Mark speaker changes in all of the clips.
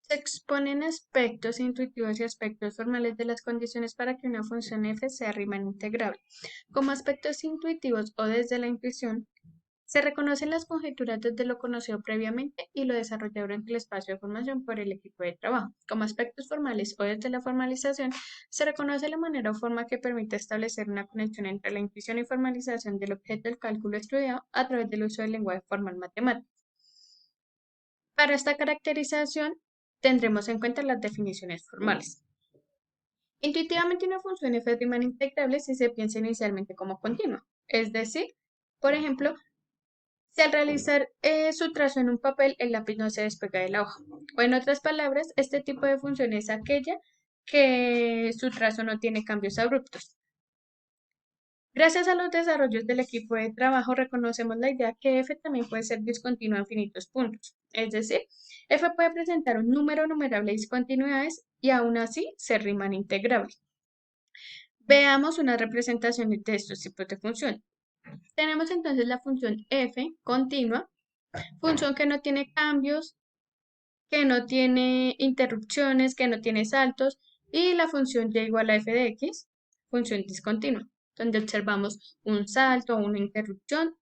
Speaker 1: Se exponen aspectos intuitivos y aspectos formales de las condiciones para que una función f sea Riemann integrable. Como aspectos intuitivos o desde la intuición, se reconocen las conjeturas desde lo conocido previamente y lo desarrollado durante el espacio de formación por el equipo de trabajo. Como aspectos formales o desde la formalización, se reconoce la manera o forma que permite establecer una conexión entre la intuición y formalización del objeto del cálculo estudiado a través del uso del lenguaje formal matemático. Para esta caracterización, tendremos en cuenta las definiciones formales. Intuitivamente, una función f es Riemann integrable si se piensa inicialmente como continua. Es decir, por ejemplo, si al realizar su trazo en un papel, el lápiz no se despega de la hoja. O en otras palabras, este tipo de función es aquella que su trazo no tiene cambios abruptos. Gracias a los desarrollos del equipo de trabajo, reconocemos la idea que f también puede ser discontinua en finitos puntos. Es decir, f puede presentar un número numerable de discontinuidades y aún así ser Riemann integrable. Veamos una representación de estos tipos de función. Tenemos entonces la función f continua, función que no tiene cambios, que no tiene interrupciones, que no tiene saltos, y la función y igual a f de x, función discontinua, donde observamos un salto, una interrupción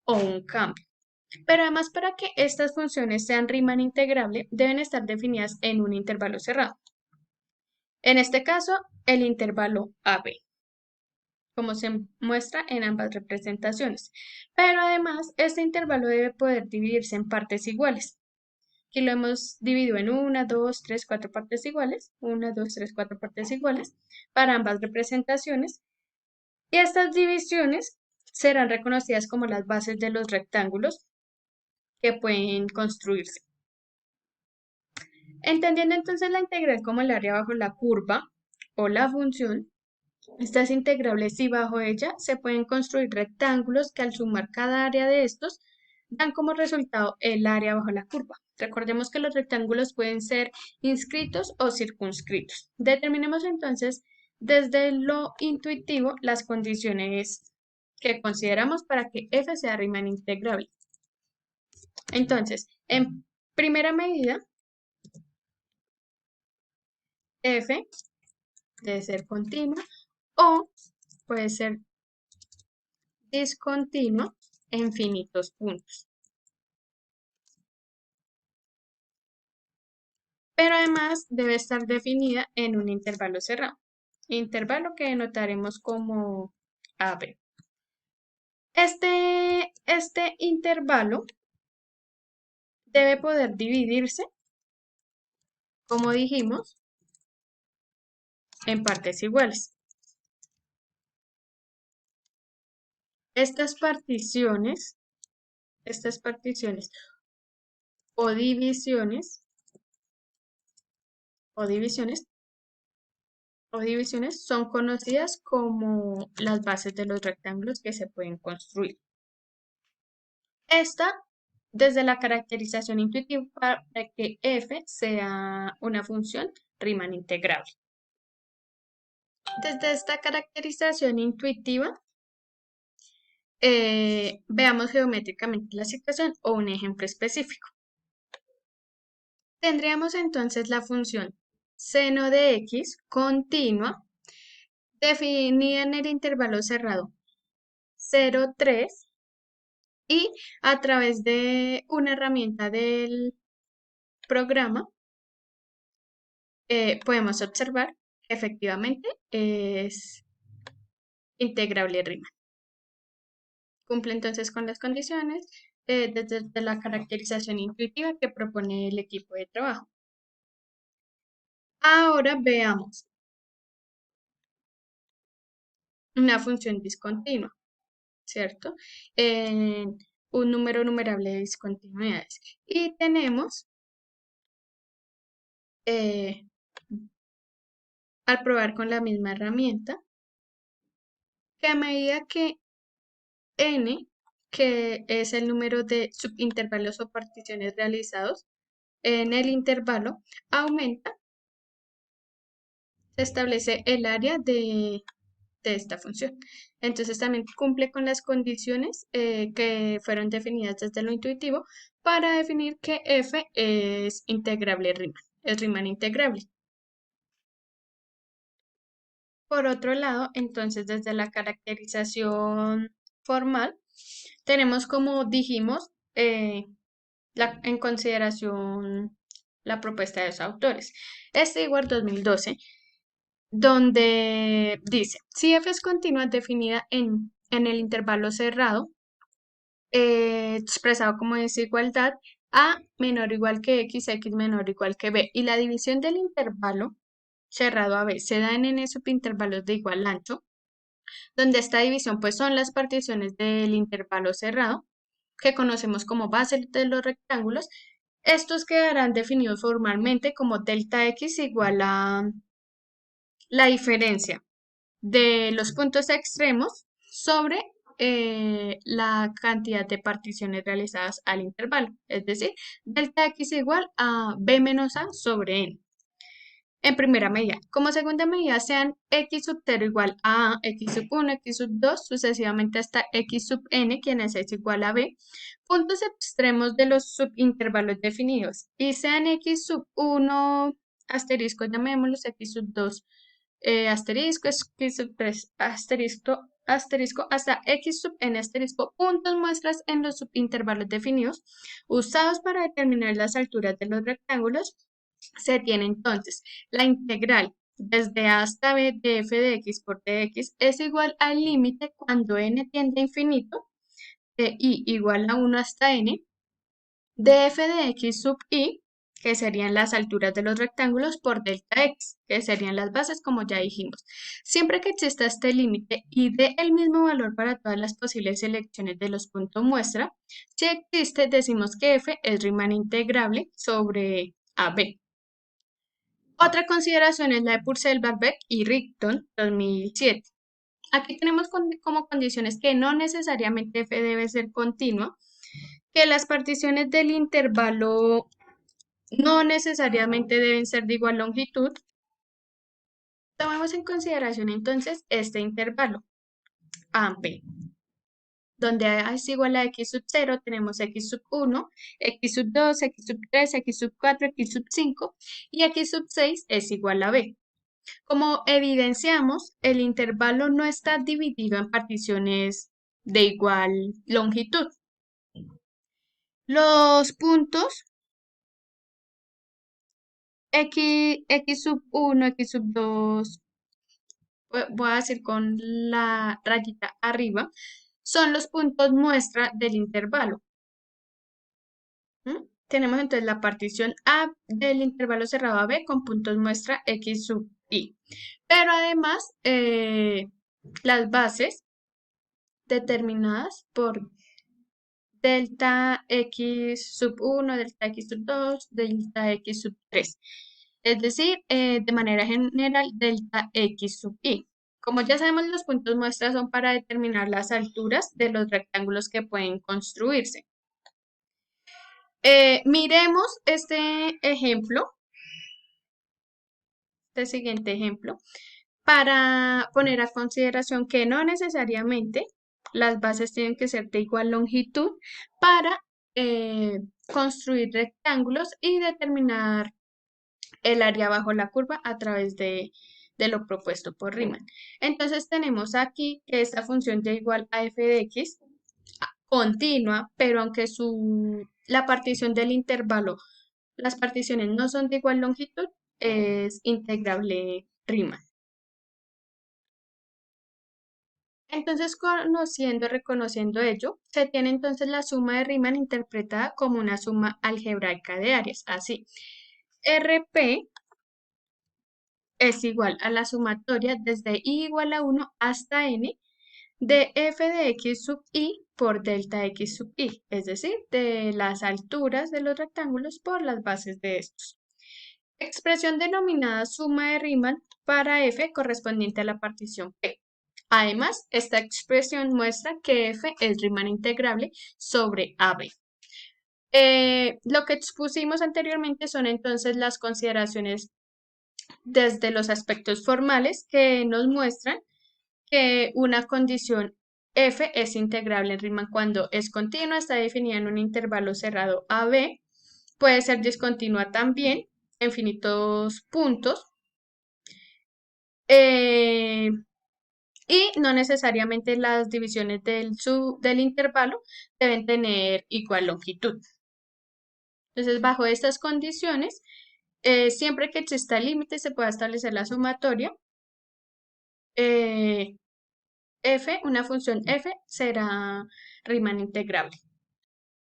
Speaker 1: o un cambio. Pero además, para que estas funciones sean Riemann integrable, deben estar definidas en un intervalo cerrado. En este caso, el intervalo AB, como se muestra en ambas representaciones. Pero además, este intervalo debe poder dividirse en partes iguales. Aquí lo hemos dividido en 1, 2, 3, 4 partes iguales. 1, 2, 3, 4 partes iguales para ambas representaciones. Y estas divisiones serán reconocidas como las bases de los rectángulos que pueden construirse. Entendiendo entonces la integral como el área bajo la curva o la función, esta es integrable si bajo ella se pueden construir rectángulos que al sumar cada área de estos dan como resultado el área bajo la curva. Recordemos que los rectángulos pueden ser inscritos o circunscritos. Determinemos entonces desde lo intuitivo las condiciones que consideramos para que f sea Riemann integrable. Entonces, en primera medida, f debe ser continua o puede ser discontinua en finitos puntos. Pero además debe estar definida en un intervalo cerrado, intervalo que denotaremos como AB. Este intervalo debe poder dividirse, como dijimos, en partes iguales. Estas particiones o divisiones son conocidas como las bases de los rectángulos que se pueden construir. Esta, desde la caracterización intuitiva para que f sea una función Riemann integrable. Desde esta caracterización intuitiva, veamos geométricamente la situación o un ejemplo específico. Tendríamos entonces la función seno de x continua definida en el intervalo cerrado 0, 3 y a través de una herramienta del programa podemos observar que efectivamente es integrable Riemann. Cumple entonces con las condiciones desde la caracterización intuitiva que propone el equipo de trabajo. Ahora veamos una función discontinua, ¿cierto? En un número numerable de discontinuidades. Y tenemos, al probar con la misma herramienta, que a medida que n, que es el número de subintervalos o particiones realizados en el intervalo, aumenta, se establece el área de esta función. Entonces también cumple con las condiciones que fueron definidas desde lo intuitivo para definir que f es integrable Riemann. es Riemann integrable. Por otro lado, entonces desde la caracterización formal, tenemos como dijimos en consideración la propuesta de los autores. Stewart 2012, donde dice, si f es continua definida en el intervalo cerrado, expresado como desigualdad, a menor o igual que x menor o igual que b, y la división del intervalo cerrado a b se da en n subintervalos de igual ancho, donde esta división pues son las particiones del intervalo cerrado, que conocemos como bases de los rectángulos. Estos quedarán definidos formalmente como delta x igual a la diferencia de los puntos extremos sobre la cantidad de particiones realizadas al intervalo, es decir, delta x igual a b menos a sobre n. En primera medida, como segunda medida sean x sub 0 igual a x sub 1, x sub 2, sucesivamente hasta x sub n, quien es igual a b, puntos extremos de los subintervalos definidos, y sean x sub 1 asterisco, llamémoslos x sub 2 asterisco, x sub 3 asterisco, hasta x sub n asterisco, puntos muestras en los subintervalos definidos, usados para determinar las alturas de los rectángulos. Se tiene entonces la integral desde a hasta b de f de x por dx es igual al límite cuando n tiende a infinito de i igual a 1 hasta n de f de x sub i, que serían las alturas de los rectángulos, por delta x, que serían las bases, como ya dijimos. Siempre que exista este límite y dé el mismo valor para todas las posibles selecciones de los puntos muestra, si existe, decimos que f es Riemann integrable sobre AB. Otra consideración es la de Purcell, Barbet y Rigdon 2007. Aquí tenemos como condiciones que no necesariamente f debe ser continua, que las particiones del intervalo no necesariamente deben ser de igual longitud. Tomemos en consideración entonces este intervalo AB, donde A es igual a x sub 0, tenemos x sub 1, x sub 2, x sub 3, x sub 4, x sub 5 y x sub 6 es igual a b. Como evidenciamos, el intervalo no está dividido en particiones de igual longitud. Los puntos x sub 1, x sub 2, voy a decir con la rayita arriba, son los puntos muestra del intervalo. Tenemos entonces la partición A del intervalo cerrado AB con puntos muestra x sub i. Pero además, las bases determinadas por delta x sub 1, delta x sub 2, delta x sub 3. Es decir, de manera general, delta x sub i. Como ya sabemos, los puntos muestra son para determinar las alturas de los rectángulos que pueden construirse. Miremos este ejemplo, este siguiente ejemplo, para poner a consideración que no necesariamente las bases tienen que ser de igual longitud para construir rectángulos y determinar el área bajo la curva a través de lo propuesto por Riemann. Entonces tenemos aquí que esta función y igual a f de x continua, pero aunque la partición del intervalo, las particiones no son de igual longitud, es integrable Riemann. Entonces, reconociendo ello, se tiene entonces la suma de Riemann interpretada como una suma algebraica de áreas. Así, RP es igual a la sumatoria desde i igual a 1 hasta n de f de x sub i por delta x sub i, es decir, de las alturas de los rectángulos por las bases de estos. Expresión denominada suma de Riemann para f correspondiente a la partición P. Además, esta expresión muestra que f es Riemann integrable sobre AB. Lo que expusimos anteriormente son entonces las consideraciones desde los aspectos formales que nos muestran que una condición f es integrable en Riemann cuando es continua, está definida en un intervalo cerrado AB, puede ser discontinua también infinitos puntos. eh, y no necesariamente las divisiones del intervalo deben tener igual longitud. Entonces, bajo estas condiciones, siempre que exista límite, se pueda establecer la sumatoria. Una función f será Riemann integrable.